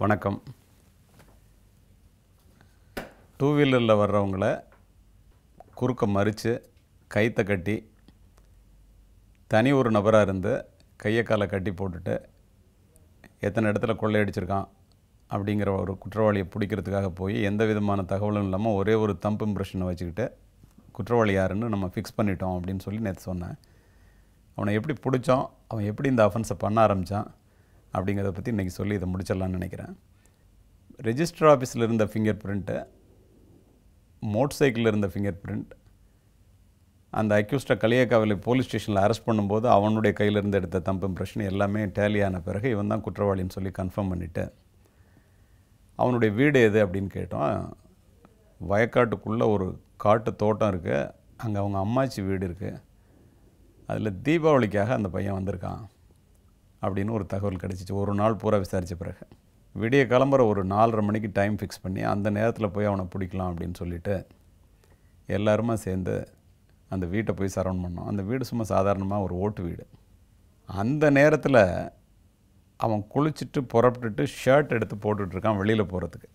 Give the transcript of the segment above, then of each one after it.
வணக்கம். டூ வீலரில் வர்றவங்கள குறுக்க மறித்து கைத்தை கட்டி தனி ஒரு நபராக இருந்து கையை காலை கட்டி போட்டுட்டு எத்தனை இடத்துல கொள்ளையடிச்சிருக்கான் அப்படிங்கிற ஒரு குற்றவாளியை பிடிக்கிறதுக்காக போய் எந்த விதமான தகவலும் இல்லாமல் ஒரே ஒரு தம்ப் இம்ப்ரெஷனை வச்சுக்கிட்டு குற்றவாளி யாருன்னு நம்ம ஃபிக்ஸ் பண்ணிட்டோம் அப்படின்னு சொல்லி நேற்று சொன்னேன். அவனை எப்படி பிடிச்சோம், அவன் எப்படி இந்த அஃபென்ஸை பண்ண ஆரம்பித்தான் அப்படிங்கிறத பற்றி இன்றைக்கி சொல்லி இதை முடிச்சிடலான்னு நினைக்கிறேன். ரெஜிஸ்டர் ஆஃபீஸில் இருந்த ஃபிங்கர் பிரிண்ட்டு, மோட்டர் சைக்கிளில் இருந்த ஃபிங்கர் பிரிண்ட், அந்த அக்யூஸ்டை களியக்காவிலை போலீஸ் ஸ்டேஷனில் அரெஸ்ட் பண்ணும்போது அவனுடைய கையிலேருந்து எடுத்த தம்ப் இம்ப்ரெஷன் எல்லாமே டேலியான பிறகு இவன் தான் குற்றவாளின்னு சொல்லி கன்ஃபார்ம் பண்ணிவிட்டு அவனுடைய வீடு எது அப்படின்னு கேட்டோம். வயக்காட்டுக்குள்ளே ஒரு காட்டு தோட்டம் இருக்குது, அங்கே அவங்க அம்மாச்சி வீடு இருக்குது, அதில் தீபாவளிக்காக அந்த பையன் வந்திருக்கான் அப்படின்னு ஒரு தகவல் கிடச்சிச்சு. ஒரு நாள் பூரா விசாரித்த பிறகு விடிய கிளம்புற ஒரு 4:30 மணிக்கு டைம் ஃபிக்ஸ் பண்ணி அந்த நேரத்தில் போய் அவனை பிடிக்கலாம் அப்படின்னு சொல்லிவிட்டு எல்லாருமா சேர்ந்து அந்த வீட்டை போய் சரவுண்ட் பண்ணோம். அந்த வீடு சும்மா சாதாரணமாக ஒரு ஓட்டு வீடு. அந்த நேரத்தில் அவன் குளிச்சுட்டு புறப்பட்டுட்டு ஷர்ட் எடுத்து போட்டுட்ருக்கான் வெளியில் போகிறதுக்கு.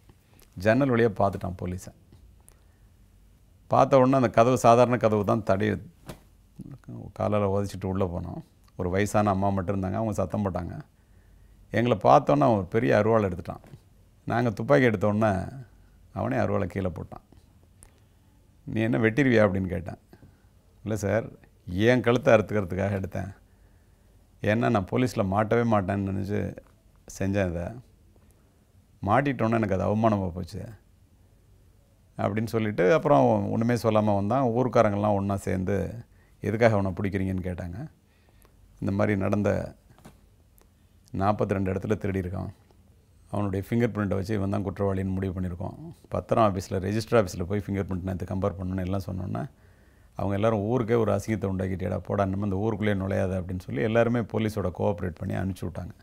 ஜன்னல் வழியாக பார்த்துட்டான் போலீஸை. பார்த்த உடனே அந்த கதவு சாதாரண கதவு தான், காலால் உதச்சிட்டு உள்ளே போனோம். ஒரு வயசான அம்மா மட்டும் இருந்தாங்க, அவங்க சத்தம் போட்டாங்க. எங்களை பார்த்தோன்னே அவன் ஒரு பெரிய அருவாளை எடுத்துட்டான். நாங்கள் துப்பாக்கி எடுத்தோடனே அவனே அருவாளை கீழே போட்டான். நீ என்ன வெட்டிடுவியா அப்படின்னு கேட்டேன். இல்லை சார், என் கழுத்தை அறுத்துக்கிறதுக்காக எடுத்தேன், ஏன்னா நான் போலீஸில் மாட்டவே மாட்டேன்னு நினச்சி செஞ்சேன். இதை மாட்டிட்டோன்னே எனக்கு அது அவமானமாக போச்சு அப்படின்னு சொல்லிவிட்டு அப்புறம் ஒன்றுமே சொல்லாமல் வந்தான். ஊருக்காரங்கள்லாம் ஒன்றா சேர்ந்து எதுக்காக அவனை பிடிக்கிறீங்கன்னு கேட்டாங்க. இந்த மாதிரி நடந்த 42 இடத்துல திருடியிருக்கான், அவனுடைய ஃபிங்கர் பிரிண்ட்டை வச்சு இவன் தான் குற்றவாளின்னு முடிவு பண்ணியிருக்கோம். பத்திரம் ஆஃபீஸில் ரெஜிஸ்டர் ஆஃபீஸில் போய் ஃபிங்கர் பிரிண்ட் நேற்று கம்பேர் பண்ணணுன்னு எல்லாம் சொன்னோன்னே அவங்க எல்லோரும் ஊருக்கே ஒரு அசிங்கத்தை உண்டாக்கிட்டேடா போடா, இன்னும் இந்த ஊருக்குள்ளேயே நுழையாது அப்படின்னு சொல்லி எல்லாருமே போலீஸோட கோஆப்ரேட் பண்ணி அனுப்பிச்சி விட்டாங்க.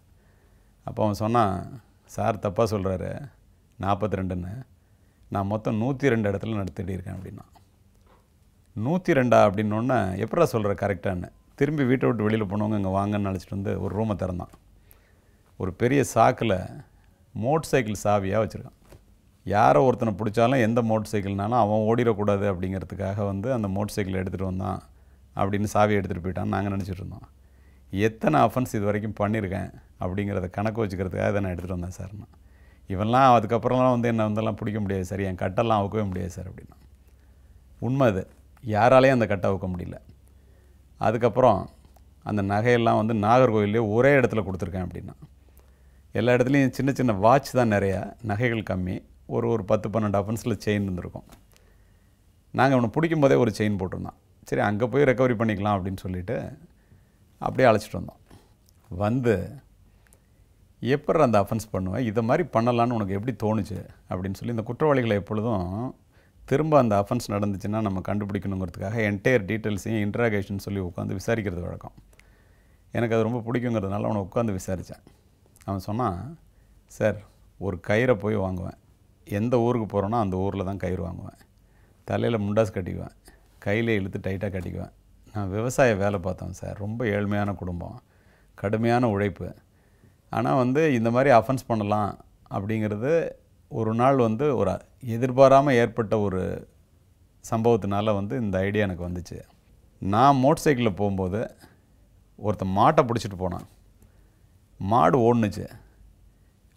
அப்போ அவன் சொன்னான், சார் தப்பாக சொல்கிறாரு 42ன்னு, நான் மொத்தம் 102 இடத்துல நடத்திட்டிருக்கேன் அப்படின்னா. 102 அப்படின்னோடனே எப்படா சொல்கிற கரெக்டான்னு திரும்பி வீட்டை விட்டு வெளியில் போனவங்க இங்கே வாங்கன்னு அழைச்சிட்டு வந்து ஒரு ரூமை திறந்தான். ஒரு பெரிய சாக்கில் மோட்டர் சைக்கிள் சாவியாக வச்சுருக்கான். யாரை ஒருத்தனை பிடிச்சாலும் எந்த மோட்டர் சைக்கிள்னாலும் அவன் ஓடிடக்கூடாது அப்படிங்கிறதுக்காக வந்து அந்த மோட்டர் சைக்கிளை எடுத்துகிட்டு வந்தான் அப்படின்னு சாவியை எடுத்துகிட்டு போயிட்டான்னு நாங்கள் நினச்சிட்டு இருந்தோம். எத்தனை அஃபென்ஸ் இது வரைக்கும் பண்ணியிருக்கேன் அப்படிங்கிறத கணக்கு வச்சுக்கிறதுக்காக இதை நான் எடுத்துகிட்டு வந்தேன் சார். நான் இவன்லாம் அதுக்கப்புறம்லாம் வந்து என்னை வந்தெல்லாம் பிடிக்க முடியாது சார், என் கட்டெல்லாம் அவுக்கவே முடியாது சார் அப்படின்னா. உண்மை அது, யாராலையும் அந்த கட்டை அவுக்க முடியல. அதுக்கப்புறம் அந்த நகையெல்லாம் வந்து நாகர்கோவிலே ஒரே இடத்துல கொடுத்துருக்கேன் அப்படின்னா. எல்லா இடத்துலையும் சின்ன சின்ன வாட்ச் தான் நிறையா, நகைகள் கம்மி. ஒரு 10-12 அஃபென்ஸில் செயின் இருந்திருக்கும். நாங்கள் அவனை பிடிக்கும் போதே ஒரு செயின் போட்டிருந்தான். சரி அங்கே போய் ரெக்கவரி பண்ணிக்கலாம் அப்படின்னு சொல்லிவிட்டு அப்படியே அழைச்சிட்டு வந்தோம். வந்து எப்படி அந்த அஃபென்ஸ் பண்ணுவேன், இதை மாதிரி பண்ணலான்னு உனக்கு எப்படி தோணுச்சு அப்படின்னு சொல்லி இந்த குற்றவாளிகளை எப்பொழுதும் திரும்ப அந்த அஃபென்ஸ் நடந்துச்சுன்னா நம்ம கண்டுபிடிக்கணுங்கிறதுக்காக என்டையர் டீட்டெயில்ஸையும் இன்ட்ராகேஷன் சொல்லி உட்காந்து விசாரிக்கிறது வழக்கம். எனக்கு அது ரொம்ப பிடிக்குங்கிறதுனால அவனை உட்காந்து விசாரித்தேன். அவன் சொன்னான், சார் ஒரு கயிறை போய் வாங்குவேன், எந்த ஊருக்கு போகிறோன்னா அந்த ஊரில் தான் கயிறு வாங்குவேன், தலையில் முண்டாஸ் கட்டிக்குவேன், கையில் இழுத்து டைட்டாக கட்டிக்குவேன். நான் விவசாய வேலை பார்த்தேன் சார், ரொம்ப ஏழ்மையான குடும்பம், கடுமையான உழைப்பு. ஆனால் வந்து இந்த மாதிரி அஃபென்ஸ் பண்ணலாம் அப்படிங்கிறது ஒரு நாள் வந்து ஒரு எதிர்பாராமல் ஏற்பட்ட ஒரு சம்பவத்தினால வந்து இந்த ஐடியா எனக்கு வந்துச்சு. நான் மோட்டர் சைக்கிளில் போகும்போது ஒருத்தன் மாட்டை பிடிச்சிட்டு போனான். மாடு ஓடுனுச்சு.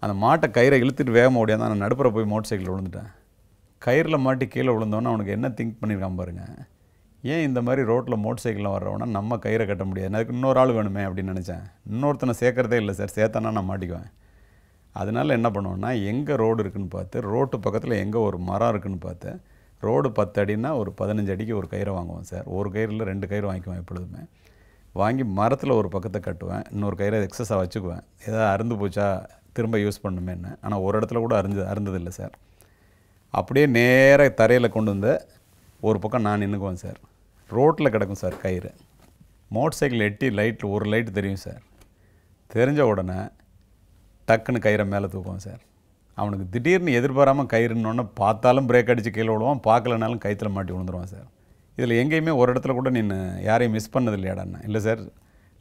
அந்த மாட்டை கயிறை இழுத்துட்டு வேகமாக ஓடியா தான் நான் நடுப்புற போய் மோட்டர் சைக்கிளில் விழுந்துட்டேன். கயிறில் மாட்டி கீழே விழுந்தோன்னே அவனுக்கு என்ன திங்க் பண்ணியிருக்கான் பாருங்கள். ஏன் இந்த மாதிரி ரோட்டில் மோட்டர் சைக்கிளில் வர்றவனா நம்ம கயிறை கட்ட முடியாது, அதுக்கு இன்னொரு ஆள் வேணுமே அப்படின்னு நினச்சேன். இன்னொருத்தனை சேர்க்குறதே இல்லை சார், சேர்த்தானா நான் மாட்டிக்குவேன். அதனால் என்ன பண்ணுவோன்னா, எங்கே ரோடு இருக்குதுன்னு பார்த்து, ரோட்டு பக்கத்தில் எங்கே ஒரு மரம் இருக்குதுன்னு பார்த்து, ரோடு 10 அடின்னா ஒரு 15 அடிக்கு ஒரு கயிறை வாங்குவேன் சார். ஒரு கயிறில் 2 கயிறு வாங்கிக்குவேன் எப்பொழுதுமே. வாங்கி மரத்தில் ஒரு பக்கத்தை கட்டுவேன், இன்னொரு கயிறை எக்ஸஸாக வச்சுக்குவேன், ஏதாவது அறுந்து போச்சா திரும்ப யூஸ் பண்ணுமேன்னு. ஆனால் ஒரு இடத்துல கூட அறுந்ததில்லை சார். அப்படியே நேராக தரையில் கொண்டு வந்து ஒரு பக்கம் நான் நின்றுக்குவேன் சார். ரோட்டில் கிடக்கும் சார் கயிறு. மோட்டர் சைக்கிள் எட்டி லைட்டில் ஒரு லைட்டு தெரியும் சார். தெரிஞ்ச உடனே டக்குன்னு கயிறை மேலே தூக்குவான் சார். அவனுக்கு திடீர்னு எதிர்பாராமல் கயிறுன்னொன்னே பார்த்தாலும் பிரேக் அடித்து கீழே விடுவான், பார்க்கலனாலும் கயிற்றில் மாட்டி விழுந்துருவான் சார். இதில் எங்கேயுமே ஒரு இடத்துல கூட நீ யாரையும் மிஸ் பண்ணது இல்லையாடாண்ணா. இல்லை சார்,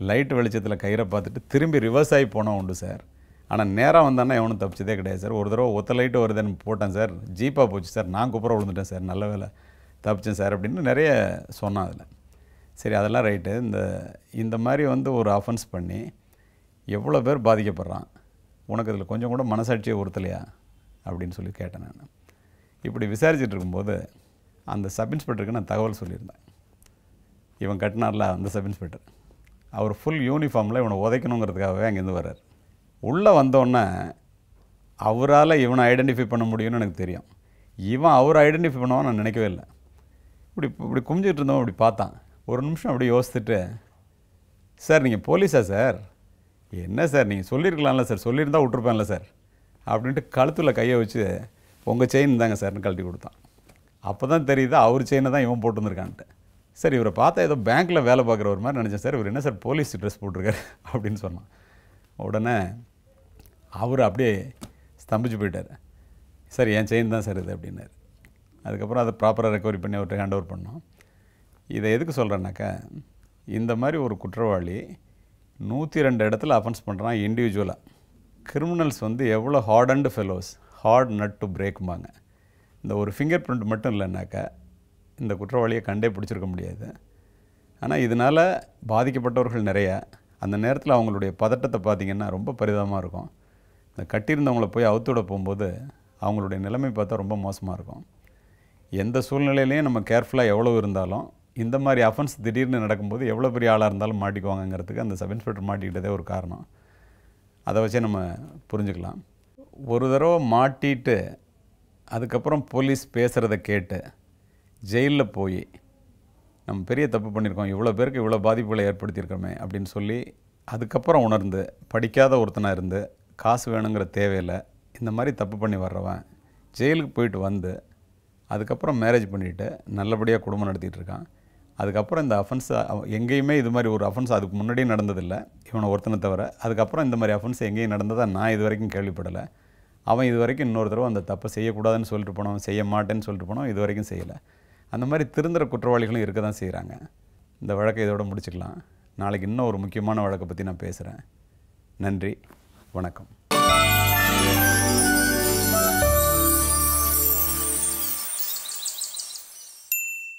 லைட்டு வெளிச்சத்தில் கயிறை பார்த்துட்டு திரும்பி ரிவர்ஸ் ஆகி போனால் உண்டு சார். ஆனால் நேராக வந்தானே எவனும் தப்பிச்சதே கிடையாது சார். ஒரு தடவை ஒத்த லைட்டு வருதுன்னு போட்டேன் சார், ஜீப்பாக போச்சு சார், நான் குப்புற விழுந்துட்டேன் சார், நல்ல வேலை தப்பிச்சேன் சார் அப்படின்னு நிறைய சொன்னான் அதில். சரி அதெல்லாம் ரைட்டு. இந்த மாதிரி வந்து ஒரு அஃபென்ஸ் பண்ணி எவ்வளோ பேர் பாதிக்கப்படுறான், உனக்கு அதில் கொஞ்சம் கூட மனசாட்சியை உறுத்தலையா அப்படின்னு சொல்லி கேட்டேன் நான். இப்படி விசாரிச்சுட்டு இருக்கும்போது அந்த சப் இன்ஸ்பெக்டருக்கு நான் தகவல் சொல்லியிருந்தேன். இவன் கட்டினார்ல அந்த சப் இன்ஸ்பெக்டர், அவர் ஃபுல் யூனிஃபார்மில் இவனை உதைக்கணுங்கிறதுக்காகவே அங்கேருந்து வர்றார். உள்ளே வந்தோடனே அவரால் இவனை ஐடென்டிஃபை பண்ண முடியும்னு எனக்கு தெரியும். இவன் அவரை ஐடென்டிஃபை பண்ணுவான்னு நான் நினைக்கவே இல்லை. இப்படி குமிஞ்சிட்டு இருந்தவன் இப்படி பார்த்தான். ஒரு நிமிஷம் அப்படி யோசிச்சுட்டு, சார் நீங்கள் போலீஸா சார்? என்ன சார் நீங்கள் சொல்லியிருக்கலாம்ல சார், சொல்லியிருந்தால் விட்டுருப்பேன்ல சார் அப்படின்ட்டு கழுத்தில் கையை வச்சு உங்கள் செயின் தாங்க சார்னு கழட்டி கொடுத்தான். அப்போ தான் தெரியுது அவர் செயினை தான் இவன் போட்டுருந்துருக்கான்ட்டு. சார் இவரை பார்த்தா ஏதோ பேங்க்கில் வேலை பார்க்குற ஒரு மாதிரி நினச்சேன் சார், இவர் என்ன சார் போலீஸ் ட்ரெஸ் போட்டிருக்காரு அப்படின்னு சொன்னான். உடனே அவர் அப்படியே ஸ்தம்பிச்சு போயிட்டார். சார் என் செயின் தான் சார் இது அப்படின்னாரு. அதுக்கப்புறம் அதை ப்ராப்பராக ரெக்கவரி பண்ணி அவர்கிட்ட ஹேண்ட் ஓவர் பண்ணோம். இதை எதுக்கு சொல்கிறேன்னாக்கா, இந்த மாதிரி ஒரு குற்றவாளி 102 இடத்துல அஃபென்ஸ் பண்ணுறான் இண்டிவிஜுவலாக. கிரிமினல்ஸ் வந்து எவ்வளோ hard and fellows, hard nut to பிரேக்கும்பாங்க. இந்த ஒரு ஃபிங்கர் பிரிண்ட் மட்டும் இல்லைன்னாக்கா இந்த குற்றவாளியை கண்டே பிடிச்சிருக்க முடியாது. ஆனால் இதனால் பாதிக்கப்பட்டவர்கள் நிறையா. அந்த நேரத்தில் அவங்களுடைய பதட்டத்தை பார்த்திங்கன்னா ரொம்ப பரிதாபமாக இருக்கும். இந்த கட்டியிருந்தவங்கள போய் அவுத்துவிட போகும்போது அவங்களுடைய நிலைமை பார்த்தா ரொம்ப மோசமாக இருக்கும். எந்த சூழ்நிலையிலையும் நம்ம கேர்ஃபுல்லாக எவ்வளோ இருந்தாலும் இந்த மாதிரி அஃபென்ஸ் திடீர்னு நடக்கும்போது எவ்வளோ பெரிய ஆளாக இருந்தாலும் மாட்டிக்குவாங்கங்கிறதுக்கு அந்த சப் இன்ஸ்பெக்டர் மாட்டிக்கிட்டதே ஒரு காரணம். அதை வச்சே நம்ம புரிஞ்சுக்கலாம். ஒரு தடவை மாட்டிட்டு அதுக்கப்புறம் போலீஸ் பேசுகிறத கேட்டு ஜெயிலில் போய் நம்ம பெரிய தப்பு பண்ணியிருக்கோம், இவ்வளோ பேருக்கு இவ்வளோ பாதிப்புகளை ஏற்படுத்தியிருக்கோமே அப்படின்னு சொல்லி அதுக்கப்புறம் உணர்ந்து படிக்காத ஒருத்தனாக இருந்து காசு வேணுங்கிற தேவையில் இந்த மாதிரி தப்பு பண்ணி வர்றவன் ஜெயிலுக்கு போயிட்டு வந்து அதுக்கப்புறம் மேரேஜ் பண்ணிவிட்டு நல்லபடியாக குடும்பம் நடத்திட்டு இருக்கான். அதுக்கப்புறம் இந்த அஃபென்ஸ் எங்கேயுமே இது மாதிரி ஒரு அஃபென்ஸ் அதுக்கு முன்னாடியும் நடந்ததில்லை இவனை ஒருத்தனை தவிர. அதுக்கப்புறம் இந்த மாதிரி அஃபென்ஸ் எங்கேயும் நடந்ததாக நான் இது வரைக்கும் கேள்விப்படலை. அவன் இது வரைக்கும் இன்னொரு தடவை அந்த தப்பை செய்யக்கூடாதுன்னு சொல்லிட்டு போனவன், செய்ய மாட்டேன்னு சொல்லிட்டு போனவன் இது வரைக்கும் செய்யலை. அந்த மாதிரி திருந்துற குற்றவாளிகளும் இருக்க தான் செய்கிறாங்க. இந்த வழக்கை இதோட முடிச்சுக்கலாம். நாளைக்கு இன்னும் ஒரு முக்கியமான வழக்கை பற்றி நான் பேசுகிறேன். நன்றி, வணக்கம்.